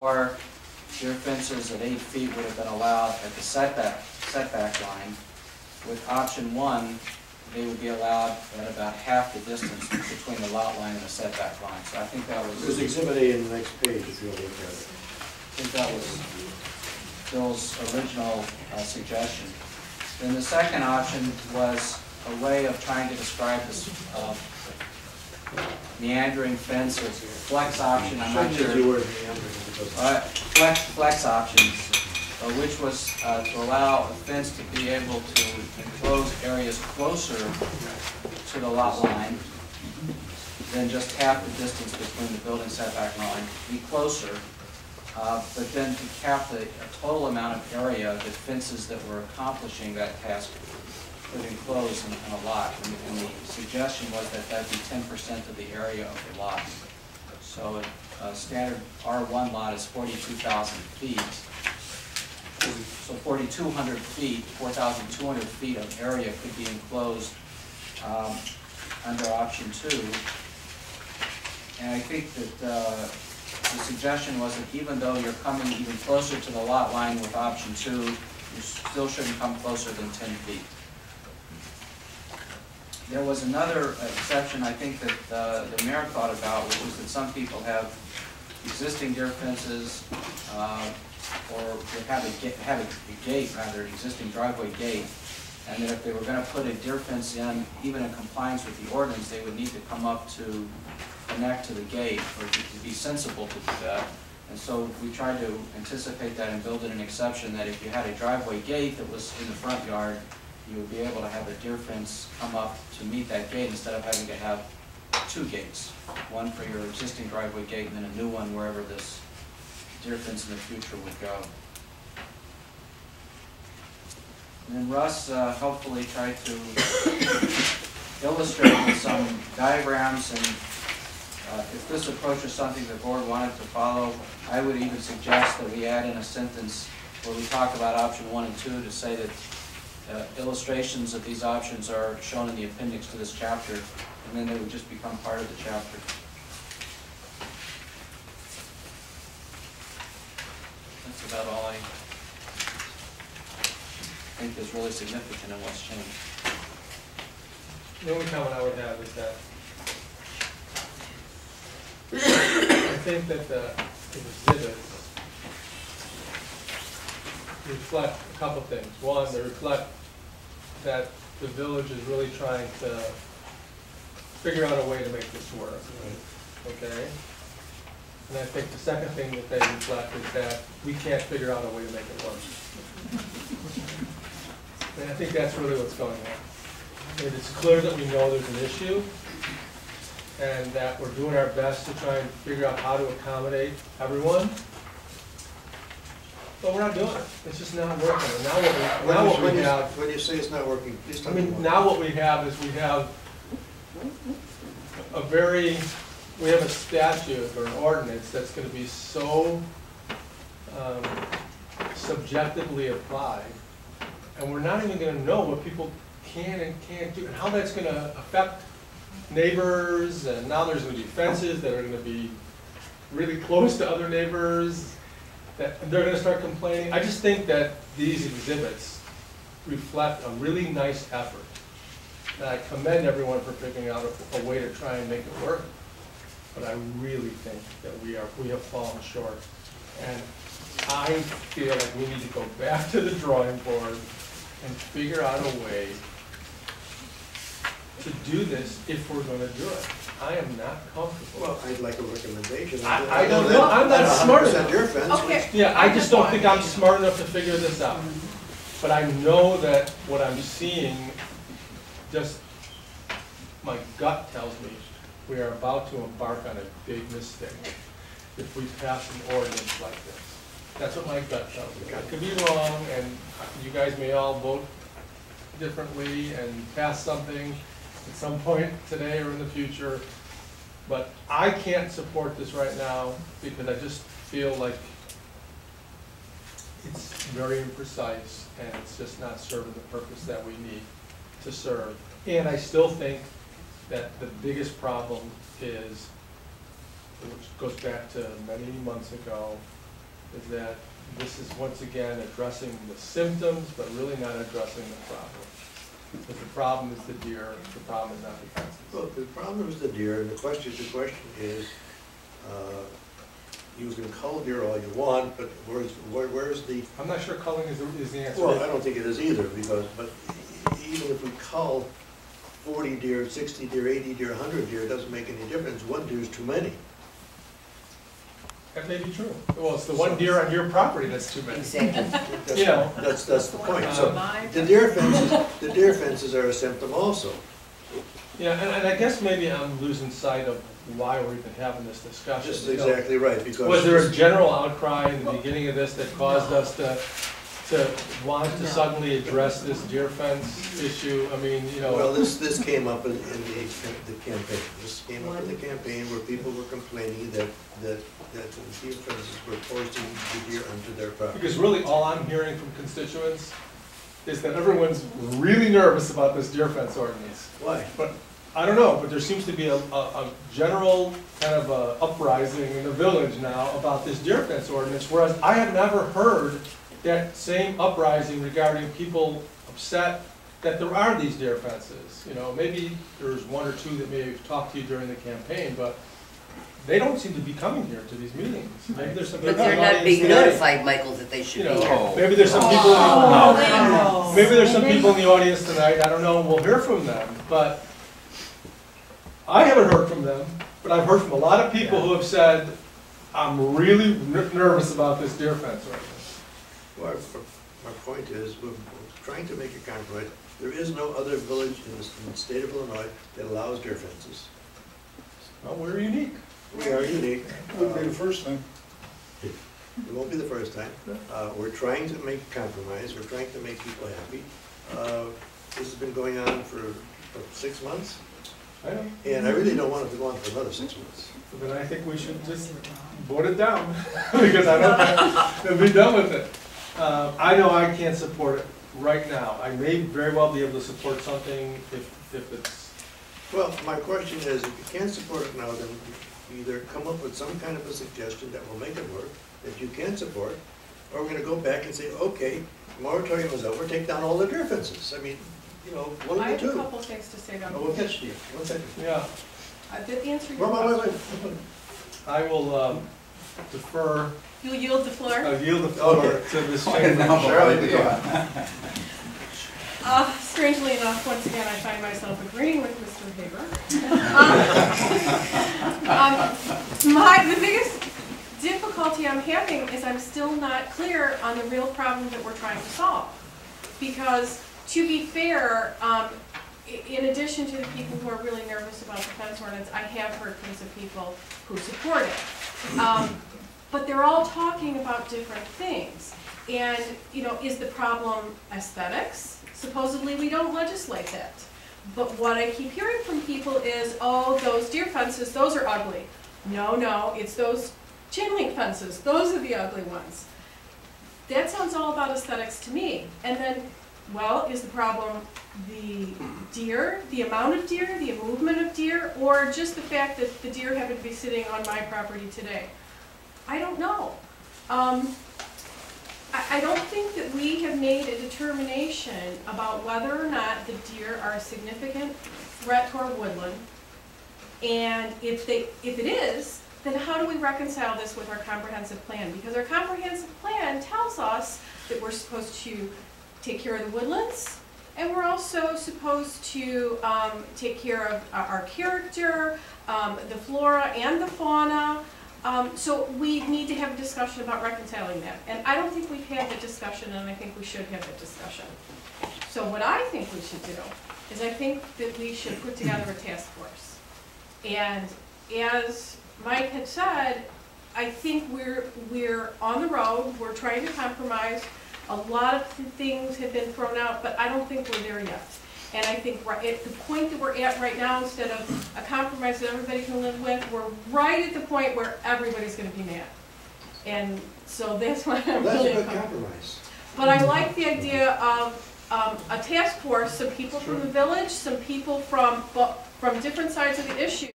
Or deer fences at 8 feet would have been allowed at the setback line. With option 1, they would be allowed at about half the distance between the lot line and the setback line. So I think that was... There's Exhibit A in the next page if you look at it. I think that was Bill's original suggestion. Then the second option was a way of trying to describe this meandering fence or flex option. I'm not sure. Flex options, which was to allow a fence to be able to enclose areas closer to the lot line than just half the distance between the building setback line, be closer, but then to cap the total amount of area that fences that were accomplishing that task could enclose in a lot. And the suggestion was that that'd be 10% of the area of the lot. So a standard R1 lot is 42,000 feet. So 4,200 feet, 4,200 feet of area could be enclosed under option 2. And I think that the suggestion was that even though you're coming even closer to the lot line with option 2, you still shouldn't come closer than 10 feet. There was another exception I think that the mayor thought about, which was that some people have existing deer fences or they have a gate, rather, an existing driveway gate, and that if they were going to put a deer fence in, even in compliance with the ordinance, they would need to come up to connect to the gate, or to be sensible to do that. And so we tried to anticipate that and build in an exception that if you had a driveway gate that was in the front yard, you would be able to have a deer fence come up to meet that gate instead of having to have 2 gates. One for your existing driveway gate and then a new one wherever this deer fence in the future would go. And then Russ helpfully tried to illustrate with some diagrams, and if this approach is something the board wanted to follow, I would even suggest that we add in a sentence where we talk about option 1 and 2 to say that illustrations of these options are shown in the appendix to this chapter, and then they would just become part of the chapter. That's about all I think is really significant in what's changed. The only comment I would have is that I think that the exhibits reflect a couple things. One, they reflect that the village is really trying to figure out a way to make this work. Okay? And I think the second thing that they reflect is that we can't figure out a way to make it work. And I think that's really what's going on. And it's clear that we know there's an issue and that we're doing our best to try and figure out how to accommodate everyone. But we're not doing it. It's just not working. And now what we have. When you say it's not working, please tell me. Now what we have is we have a statute or an ordinance that's going to be so subjectively applied, and we're not even going to know what people can and can't do, and how that's going to affect neighbors. And now there's going to be fences that are going to be really close to other neighbors, that they're going to start complaining. I just think that these exhibits reflect a really nice effort. And I commend everyone for figuring out a way to try and make it work. But I really think that we have fallen short. And I feel like we need to go back to the drawing board and figure out a way to do this if we're going to do it. I am not comfortable. Well, I'd like a recommendation. I don't know. I'm not smart enough. Your fence, Okay. Yeah, I just don't think I'm smart enough to figure this out. But I know that what I'm seeing, just my gut tells me we are about to embark on a big mistake if we pass an ordinance like this. That's what my gut tells me. I could be wrong, and you guys may all vote differently and pass something at some point today or in the future, but I can't support this right now because I just feel like it's very imprecise and it's just not serving the purpose that we need to serve. And I still think that the biggest problem is, which goes back to many months ago, is that this is once again addressing the symptoms, but really not addressing the problem. Because the problem is the deer, the problem is not the fences. Well, the problem is the deer, and the question is, you can cull deer all you want, but where's the, I'm not sure culling is the answer. well, I don't think it is either, because, but even if we cull 40 deer, 60 deer, 80 deer, 100 deer, it doesn't make any difference. One deer is too many. That may be true. Well, it's the one deer on your property that's too many. Exactly. You know. That's the point. So the deer fences are a symptom also. Yeah, and I guess maybe I'm losing sight of why we're even having this discussion. This is You know, exactly right, because. was there a general outcry in the beginning of this that caused us to want to suddenly address this deer fence issue? I mean, you know. Well, this came up in the campaign. This came up in the campaign where people were complaining that the deer fences were forcing the deer onto their property. Because really, all I'm hearing from constituents is that everyone's really nervous about this deer fence ordinance. Why? But, I don't know, but there seems to be a general kind of a uprising in the village now about this deer fence ordinance, whereas I have never heard that same uprising regarding people upset that there are these deer fences. You know, maybe there's one or two that may have talked to you during the campaign, but they don't seem to be coming here to these meetings. Maybe there's some But people in they're the not audience being tonight. notified, Michael, that they should You be here. know, maybe there's some people, maybe there's some people in the audience tonight, I don't know, and we'll hear from them, but I haven't heard from them, but I've heard from a lot of people who have said, I'm really nervous about this deer fence ordinance. Well, my point is, we're trying to make a compromise. There is no other village in the state of Illinois that allows deer fences. Well, we're unique. We are unique. Wouldn't be the first time. It won't be the first time. We're trying to make a compromise. We're trying to make people happy. This has been going on for, what, 6 months? I know. And I really don't want it to go on for another 6 months. But then I think we should just vote it down, because I don't, and be done with it. I know I can't support it right now. I may very well be able to support something if it's, Well, my question is, if you can't support it now, then either come up with some kind of a suggestion that will make it work, that you can support, or we're gonna go back and say, okay, moratorium is over, take down all the deer fences. I mean, you know, one I of the have a two. couple things to say about Oh, we'll catch you. 1 second. yeah. Did answer your Wait. question. I will defer, You'll yield the floor? yield the floor Okay. to this chamber. Shirley, go on. Strangely enough, once again, I find myself agreeing with Mr. Haber. The biggest difficulty I'm having is I'm still not clear on the real problem that we're trying to solve. Because, to be fair, in addition to the people who are really nervous about the fence ordinance, I have heard from some people who support it. But they're all talking about different things. And, you know, is the problem aesthetics? Supposedly we don't legislate that. But what I keep hearing from people is, oh, those deer fences, those are ugly. No, it's those chain link fences, those are the ugly ones. That sounds all about aesthetics to me. And then, well, is the problem the deer, the amount of deer, the movement of deer, or just the fact that the deer happen to be sitting on my property today? I don't know. I don't think that we have made a determination about whether or not the deer are a significant threat to our woodland. And if it is, then how do we reconcile this with our comprehensive plan? Because our comprehensive plan tells us that we're supposed to take care of the woodlands, and we're also supposed to take care of our character, the flora and the fauna. So we need to have a discussion about reconciling that. And I don't think we've had the discussion, and I think we should have that discussion. So what I think we should do is I think that we should put together a task force. And as Mike had said, I think we're on the road, we're trying to compromise. A lot of things have been thrown out, but I don't think we're there yet. And I think at the point that we're at right now, instead of a compromise that everybody can live with, we're right at the point where everybody's going to be mad. And so that's why I'm That's really a good uncomfortable. compromise. But I like the idea of a task force, some people from the village, some people from different sides of the issue.